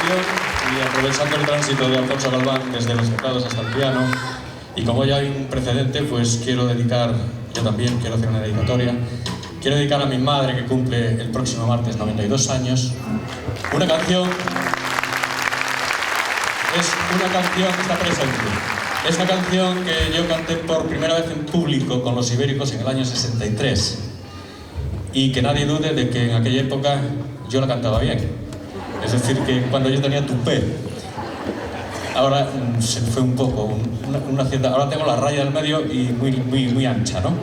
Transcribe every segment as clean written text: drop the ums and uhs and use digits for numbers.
canción y aprovechando el tránsito de Alfonso Galván desde los teclados hasta el piano, y como ya hay un precedente, pues quiero dedicar, yo también quiero hacer una dedicatoria, quiero dedicar a mi madre que cumple el próximo martes 92 años, una canción, es una canción que está presente. Es una canción que yo canté por primera vez en público con Los Ibéricos en el año 63. Y que nadie dude de que en aquella época yo la cantaba bien. Es decir, que cuando yo tenía tupé. Ahora se fue un poco, una cierta... Ahora tengo la raya del medio y muy ancha, ¿no?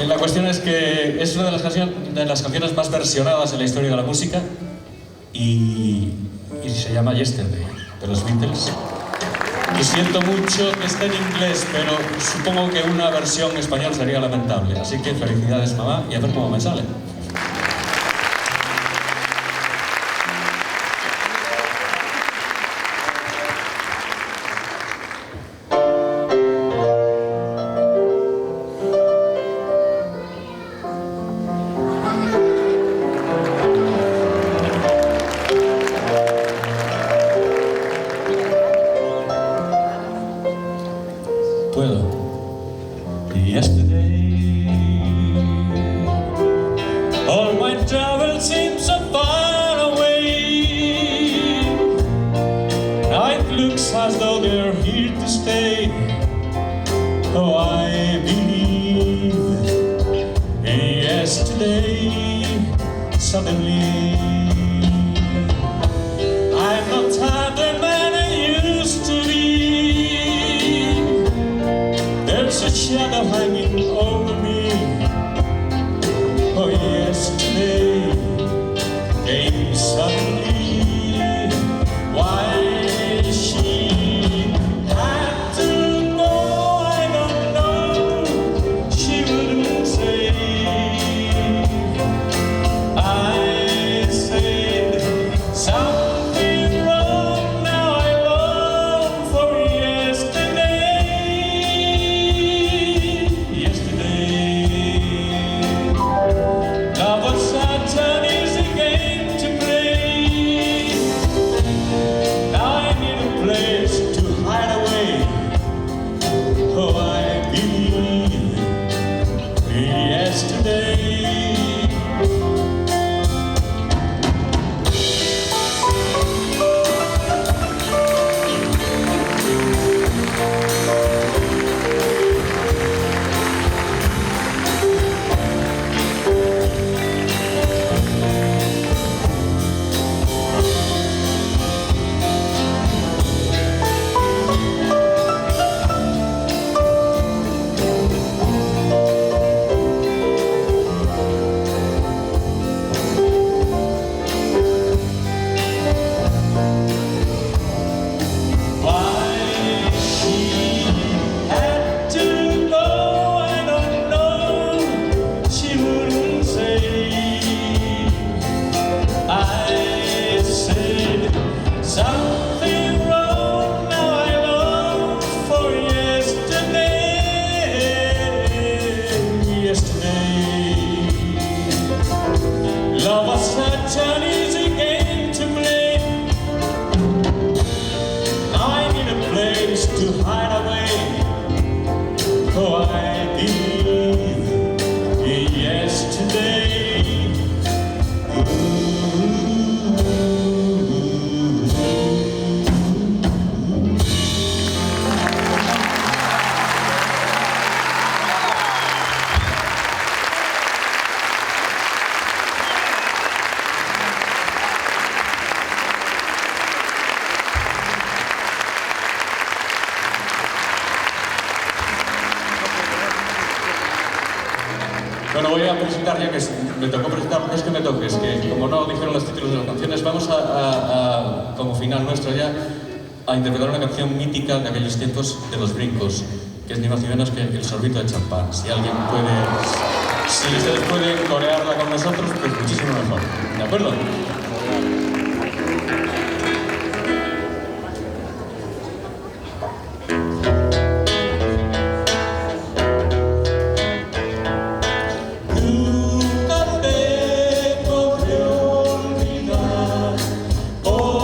La cuestión es que es una de las canciones más versionadas en la historia de la música y se llama Yesterday, de los Beatles. Y siento mucho que esté en inglés, pero supongo que una versión en español sería lamentable. Así que felicidades, mamá, y a ver cómo me sale. Yesterday, all my travel seems so far away. Now it looks as though they're here to stay. Oh, I believe yesterday, suddenly I'm not the man I used to be. There's a shadow hanging over me. Oh, yesterday came suddenly. Why she had to know, I don't know. She wouldn't say. I said something wrong. Now I long for yesterday. Love was such an easy game to play. Now I need a place to hide away. Oh, I believe yesterday. Something wrong, now I long for yesterday. Yesterday, love was such an easy game to play. Now I need a place to hide away. Oh, I believe yesterday. Bueno, voy a presentar, ya que me tocó presentar, no es que me toque, es que como no dijeron los títulos de las canciones, vamos como final nuestro ya, a interpretar una canción mítica de aquellos tiempos de Los Brincos, que es ni más ni menos que El sorbito de champán. Si alguien puede, si ustedes pueden corearla con nosotros, pues muchísimo mejor. ¿De acuerdo? Nunca te podré olvidar. Oh,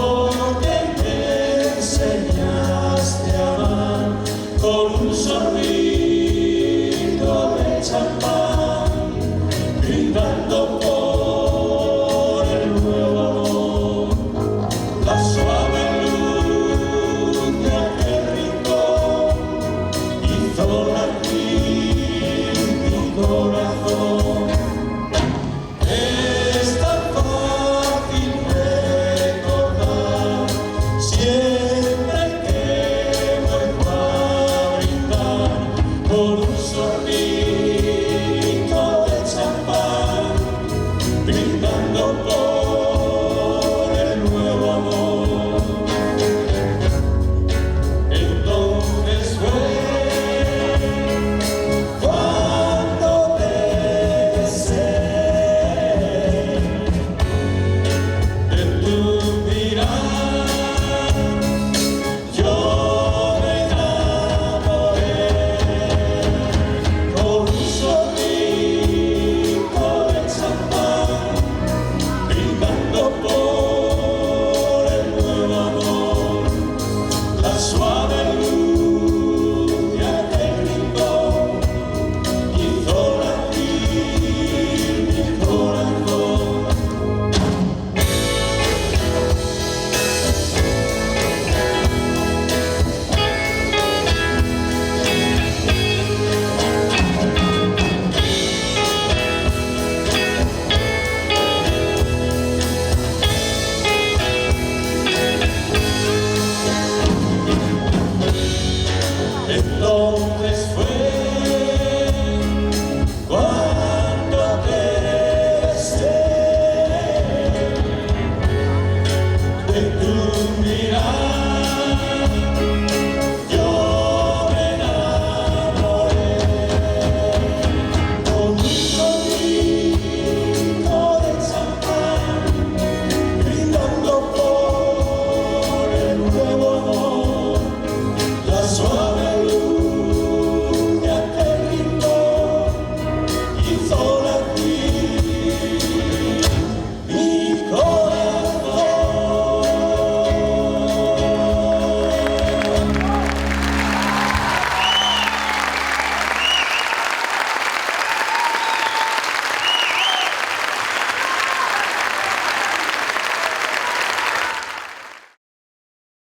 tu mirada.